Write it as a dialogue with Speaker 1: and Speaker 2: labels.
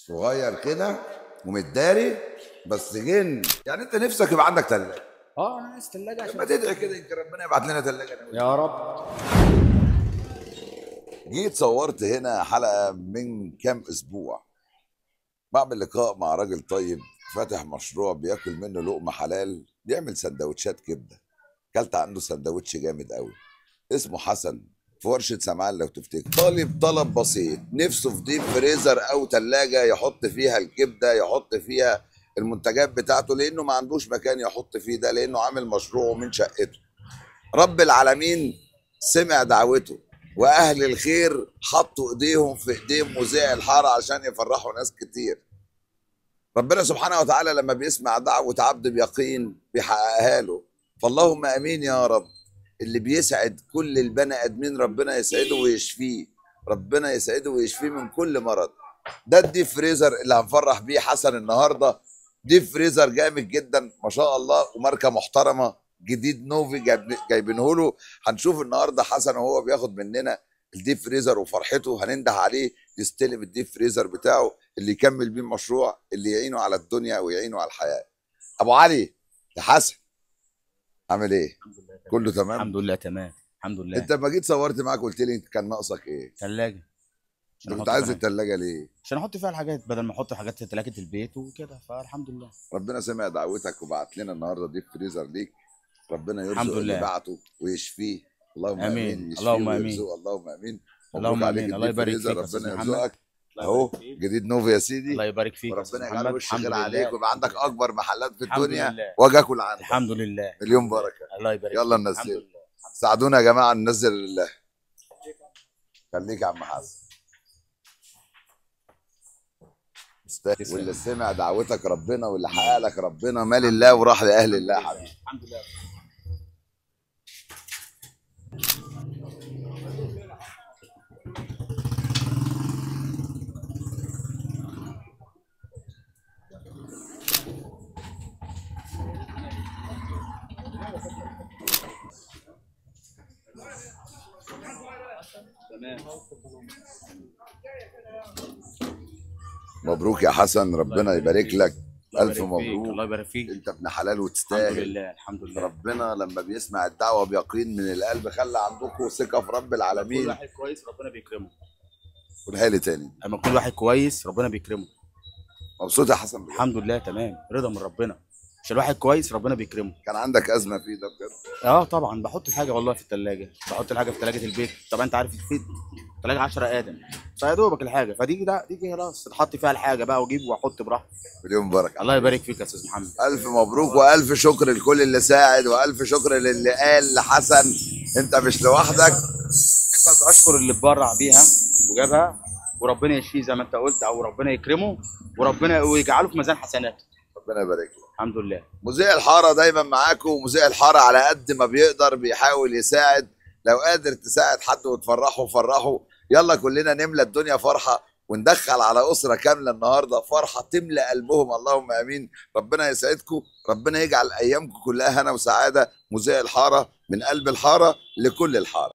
Speaker 1: صغير كده ومتداري بس جن. يعني انت نفسك يبقى عندك ثلاجه؟
Speaker 2: انا عايز ثلاجه
Speaker 1: لما
Speaker 2: عشان
Speaker 1: تدعي كده يمكن ربنا يبعت لنا ثلاجه.
Speaker 2: يا رب.
Speaker 1: جيت صورت هنا حلقه من كام اسبوع، بعمل لقاء مع راجل طيب فاتح مشروع بياكل منه لقمه حلال، بيعمل سندوتشات كبده. كلت عنده سندوتش جامد قوي، اسمه حسن، في ورشه سمعان. لو تفتكر طالب طلب بسيط، نفسه في ديب فريزر او ثلاجه يحط فيها الكبده، يحط فيها المنتجات بتاعته، لانه ما عندوش مكان يحط فيه ده، لانه عامل مشروعه من شقته. رب العالمين سمع دعوته، واهل الخير حطوا ايديهم في ايدين مذيع الحاره عشان يفرحوا ناس كتير. ربنا سبحانه وتعالى لما بيسمع دعوه عبد بيقين بيحققها له، فاللهم امين يا رب. اللي بيسعد كل البني ادمين ربنا يسعده ويشفيه، ربنا يسعده ويشفيه من كل مرض. ده الديب فريزر اللي هنفرح بيه حسن النهارده. ديب فريزر جامد جدا ما شاء الله، وماركه محترمه، جديد نوفي جايبينه له. هنشوف النهارده حسن وهو بياخد مننا الديب فريزر وفرحته، هننده عليه يستلم الديب فريزر بتاعه اللي يكمل بيه المشروع، اللي يعينه على الدنيا ويعينه على الحياه. ابو علي يا حسن، عامل ايه؟
Speaker 2: الحمد لله تمام.
Speaker 1: كله تمام؟
Speaker 2: الحمد لله تمام. الحمد لله.
Speaker 1: انت لما جيت صورت معاك قلت لي انت كان ناقصك ايه؟
Speaker 2: ثلاجه
Speaker 1: انت كنت عايز الثلاجه ليه؟
Speaker 2: عشان احط فيها الحاجات بدل ما احط حاجات في ثلاجه البيت وكده، فالحمد لله.
Speaker 1: ربنا سمع دعوتك وبعت لنا النهارده ديب فريزر ليك. ربنا
Speaker 2: الحمد
Speaker 1: يرزق اللي
Speaker 2: لله.
Speaker 1: بعته ويشفيه، اللهم
Speaker 2: امين.
Speaker 1: امين. يشفيه
Speaker 2: اللهم امين.
Speaker 1: ويرزقه، اللهم امين. مبروك
Speaker 2: اللهم
Speaker 1: عليك
Speaker 2: امين. الله
Speaker 1: الديب
Speaker 2: يبارك
Speaker 1: فريزر،
Speaker 2: فيك يا استاذ
Speaker 1: ربنا
Speaker 2: محمد.
Speaker 1: يرزقك.
Speaker 2: الله
Speaker 1: اهو
Speaker 2: يبارك فيك.
Speaker 1: جديد نوفي يا سيدي.
Speaker 2: الله يبارك فيك يا استاذ
Speaker 1: وربنا
Speaker 2: محمد.
Speaker 1: يجعله وش
Speaker 2: الحمد
Speaker 1: خير
Speaker 2: لله.
Speaker 1: عليك، ويبقى عندك
Speaker 2: الحمد لله.
Speaker 1: اكبر محلات في
Speaker 2: الحمد
Speaker 1: الدنيا
Speaker 2: لله.
Speaker 1: واجي اكل عندك.
Speaker 2: الحمد لله.
Speaker 1: مليون بركه.
Speaker 2: الله يبارك
Speaker 1: يلا
Speaker 2: فيك. الحمد
Speaker 1: ننزل،
Speaker 2: لله.
Speaker 1: ساعدونا يا جماعه ننزل. خليك يا عم حسن،
Speaker 2: تسلم.
Speaker 1: واللي سمع دعوتك ربنا، واللي حقق لك ربنا مال الله وراح لاهل الله يا حبيبي.
Speaker 2: الحمد لله. تمام.
Speaker 1: مبروك يا حسن، ربنا يبارك لك. الف مبروك.
Speaker 2: الله يبارك فيك.
Speaker 1: انت ابن حلال
Speaker 2: الحمد
Speaker 1: وتستاهل.
Speaker 2: لله. الحمد لله.
Speaker 1: ربنا لما بيسمع الدعوه بيقين من القلب، خلى عندكم ثقه في رب
Speaker 2: كل
Speaker 1: العالمين.
Speaker 2: واحد كويس ربنا بيكرمه.
Speaker 1: قولها لي تاني.
Speaker 2: اما كل واحد كويس ربنا بيكرمه.
Speaker 1: مبسوط يا حسن بجد؟
Speaker 2: الحمد لله تمام، رضا من ربنا. عشان الواحد كويس ربنا بيكرمه.
Speaker 1: كان عندك ازمه في ده بجد؟
Speaker 2: طبعا بحط الحاجه والله في الثلاجه، بحط الحاجه في ثلاجه البيت. طبعا انت عارف في ثلاجه 10 ادم، فيا دوبك الحاجه فدي دي خلاص تحط فيها الحاجه بقى واجيب واحط براحتي.
Speaker 1: مليون بركه.
Speaker 2: الله يبارك فيك يا استاذ محمد.
Speaker 1: الف مبروك والف شكر لكل اللي ساعد، والف شكر للي قال لحسن انت مش لوحدك.
Speaker 2: اشكر اللي اتبرع بيها وجابها، وربنا يشفيه زي ما انت قلت، او ربنا يكرمه وربنا ويجعله في ميزان حسناته.
Speaker 1: ربنا يبارك لك.
Speaker 2: الحمد لله.
Speaker 1: مذيع الحاره دايما معاكم، ومذيع الحاره على قد ما بيقدر بيحاول يساعد. لو قادر تساعد حد وتفرحه فرحه. يلا كلنا نملى الدنيا فرحه، وندخل على اسره كامله النهارده فرحه تملى قلبهم. اللهم امين. ربنا يسعدكم، ربنا يجعل ايامكم كلها هنا وسعاده. مذيع الحاره من قلب الحاره لكل الحاره.